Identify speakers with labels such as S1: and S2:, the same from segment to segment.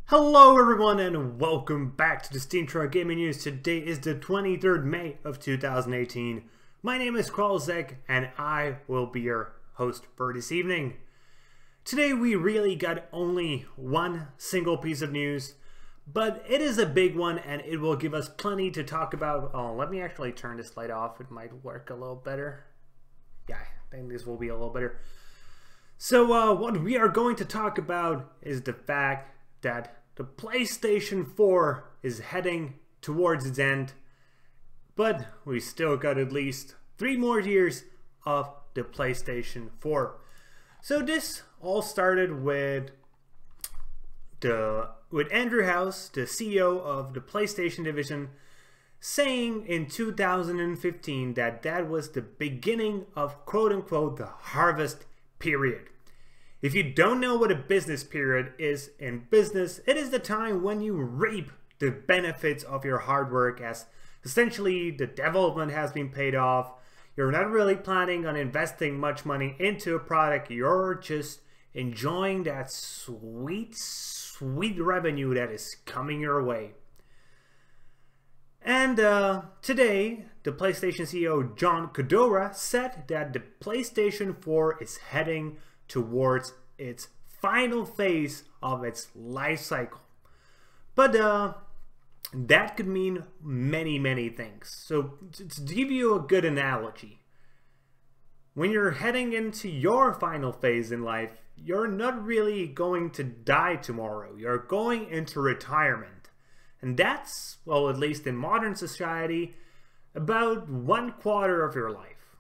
S1: Hello everyone and welcome back to the SteemTrail Gaming News. Today is the 23rd May of 2018. My name is Kralizec and I will be your host for this evening. Today we really got only one single piece of news, but it is a big one and it will give us plenty to talk about. Oh, let me actually turn this light off. It might work a little better. Yeah, I think this will be a little better. So what we are going to talk about is the fact that the PlayStation 4 is heading towards its end, but we still got at least 3 more years of the PlayStation 4. So this all started with Andrew House, the CEO of the PlayStation division, saying in 2015 that that was the beginning of quote-unquote the harvest period. If you don't know what a business period is in business, it is the time when you reap the benefits of your hard work, as essentially the development has been paid off. You're not really planning on investing much money into a product. You're just enjoying that sweet, sweet revenue that is coming your way. And today, the PlayStation CEO John Codera said that the PlayStation 4 is heading towards its final phase of its life cycle. But that could mean many things. So to give you a good analogy, when you're heading into your final phase in life, you're not really going to die tomorrow. You're going into retirement. And that's, well, at least in modern society, about 1/4 of your life.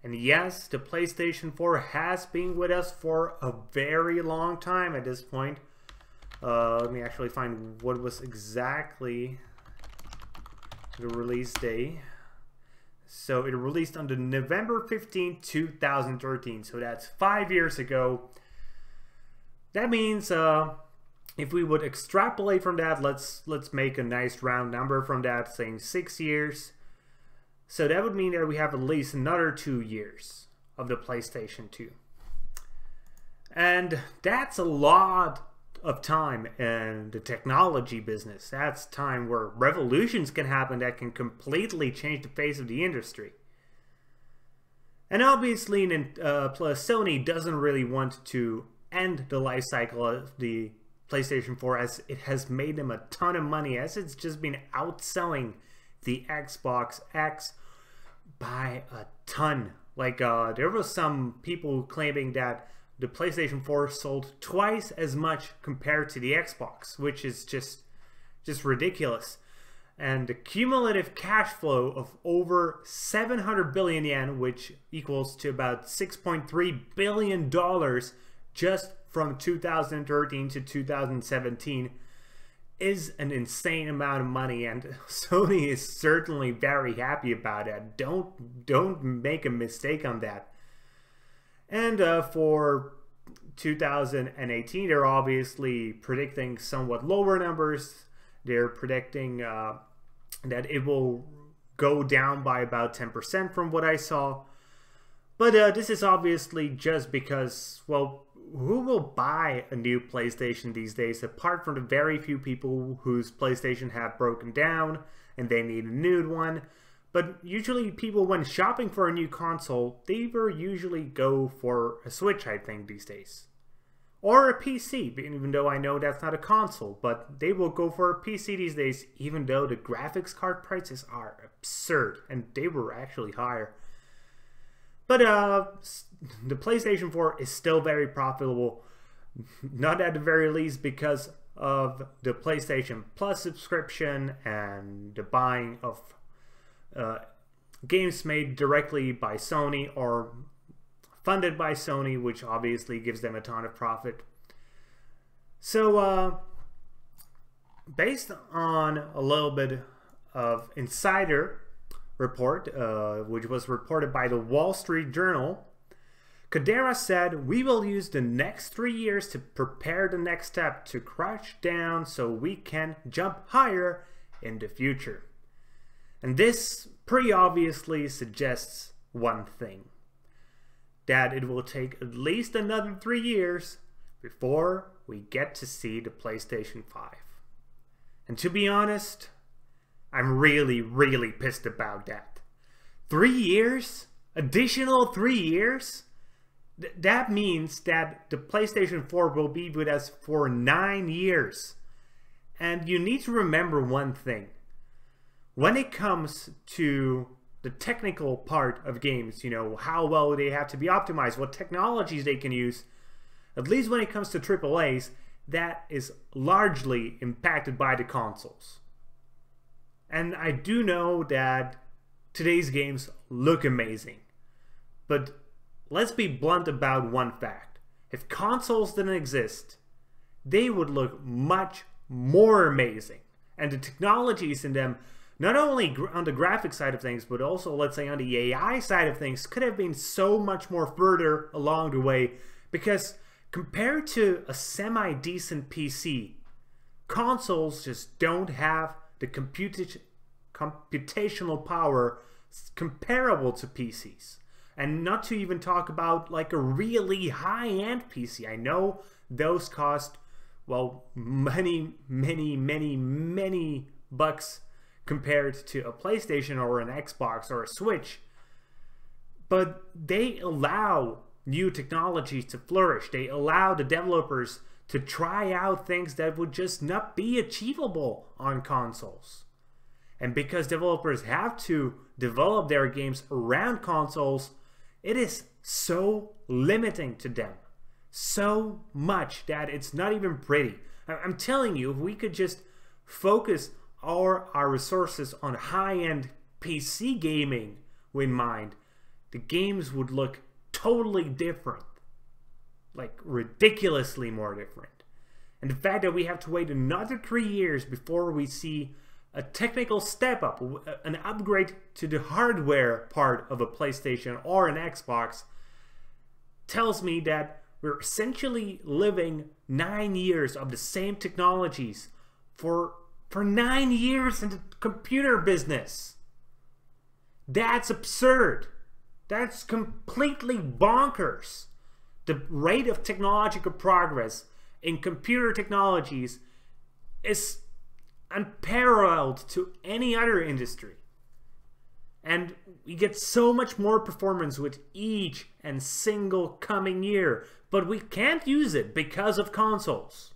S1: And yes, the PlayStation 4 has been with us for a very long time at this point. Let me actually find what was exactly the release day. So it released on the November 15, 2013. So that's 5 years ago. That means if we would extrapolate from that, let's make a nice round number from that, saying 6 years. So that would mean that we have at least another 2 years of the PlayStation 2. And that's a lot of time in the technology business. That's time where revolutions can happen that can completely change the face of the industry. And obviously, Sony doesn't really want to end the life cycle of the PlayStation 4, as it has made them a ton of money, as it's just been outselling the Xbox X by a ton. Like there was some people claiming that the PlayStation 4 sold twice as much compared to the Xbox, which is just ridiculous. And the cumulative cash flow of over 700 billion yen, which equals to about $6.3 billion just from 2013 to 2017, is an insane amount of money, and Sony is certainly very happy about it. Don't make a mistake on that. And for 2018, they're obviously predicting somewhat lower numbers. They're predicting that it will go down by about 10% from what I saw. But this is obviously just because, well, who will buy a new PlayStation these days apart from the very few people whose PlayStation have broken down and they need a new one? But usually people, when shopping for a new console, they will usually go for a Switch, I think, these days. Or a PC, even though I know that's not a console, but they will go for a PC these days, even though the graphics card prices are absurd, and they were actually higher. But the PlayStation 4 is still very profitable, not at the very least because of the PlayStation Plus subscription and the buying of games made directly by Sony or funded by Sony, which obviously gives them a ton of profit. So based on a little bit of insider report, which was reported by the Wall Street Journal, Codera said, "We will use the next 3 years to prepare the next step to crouch down so we can jump higher in the future." And this pretty obviously suggests one thing. that it will take at least another 3 years before we get to see the PlayStation 5. And to be honest, I'm really, really pissed about that. 3 years? Additional 3 years? That means that the PlayStation 4 will be with us for 9 years. And you need to remember one thing. When it comes to the technical part of games, you know, how well they have to be optimized, what technologies they can use, at least when it comes to AAAs, that is largely impacted by the consoles. And I do know that today's games look amazing. But let's be blunt about one fact. If consoles didn't exist, they would look much more amazing. And the technologies in them, not only on the graphic side of things, but also, let's say, on the AI side of things, could have been so much more further along the way. Because compared to a semi-decent PC, consoles just don't have the computational power comparable to PCs. And not to even talk about like a really high-end PC. I know those cost, well, many bucks compared to a PlayStation or an Xbox or a Switch. But they allow new technologies to flourish. They allow the developers to try out things that would just not be achievable on consoles. And because developers have to develop their games around consoles, it is so limiting to them. So much that it's not even pretty. I'm telling you, if we could just focus our resources on high-end PC gaming in mind, the games would look totally different. Like ridiculously more different. And the fact that we have to wait another 3 years before we see a technical step up, an upgrade to the hardware part of a PlayStation or an Xbox, tells me that we're essentially living 9 years of the same technologies for 9 years in the computer business. That's absurd. That's completely bonkers. The rate of technological progress in computer technologies is unparalleled to any other industry. And we get so much more performance with each and single coming year, but we can't use it because of consoles.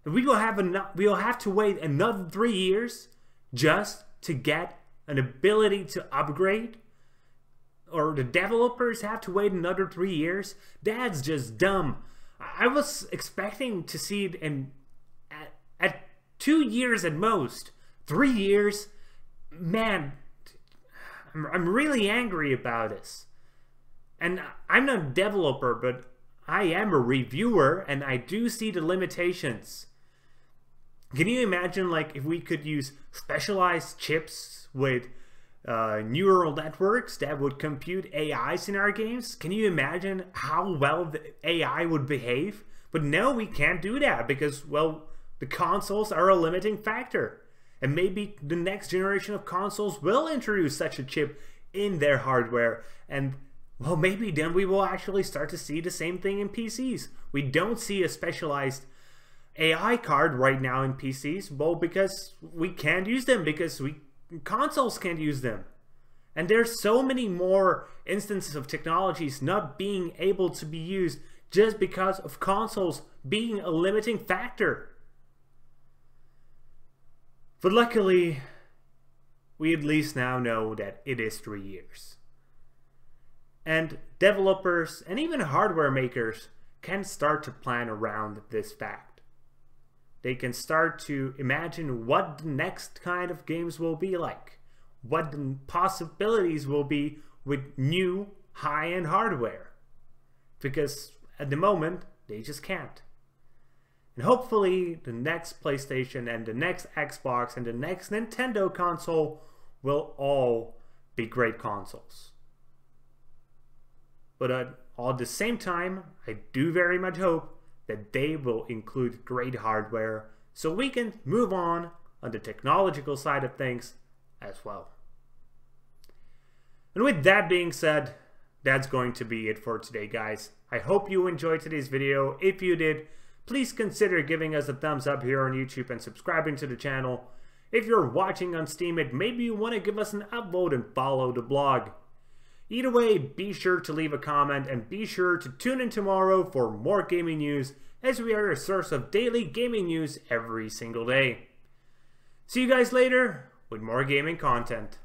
S1: We will have to wait another 3 years just to get an ability to upgrade, or the developers have to wait another 3 years. That's just dumb. I was expecting to see it at 2 years at most. 3 years, man, I'm really angry about this. And I'm not a developer, but I am a reviewer, and I do see the limitations. Can you imagine, like, if we could use specialized chips with neural networks that would compute AIs in our games? Can you imagine how well the AI would behave? But no, we can't do that because, well, the consoles are a limiting factor. And maybe the next generation of consoles will introduce such a chip in their hardware. And, well, maybe then we will actually start to see the same thing in PCs. We don't see a specialized AI card right now in PCs, well, because we can't use them, because consoles can't use them. And there's so many more instances of technologies not being able to be used just because of consoles being a limiting factor. But luckily, we at least now know that it is 3 years. And developers and even hardware makers can start to plan around this fact. They can start to imagine what the next kind of games will be like, what the possibilities will be with new high-end hardware. Because at the moment, they just can't. And hopefully the next PlayStation and the next Xbox and the next Nintendo console will all be great consoles. But at the same time, I do very much hope that they will include great hardware so we can move on the technological side of things as well. And with that being said, that's going to be it for today, guys. I hope you enjoyed today's video. If you did, please consider giving us a thumbs up here on YouTube and subscribing to the channel. If you're watching on Steam, maybe you want to give us an upvote and follow the blog. Either way, be sure to leave a comment and be sure to tune in tomorrow for more gaming news, as we are a source of daily gaming news every single day. See you guys later with more gaming content.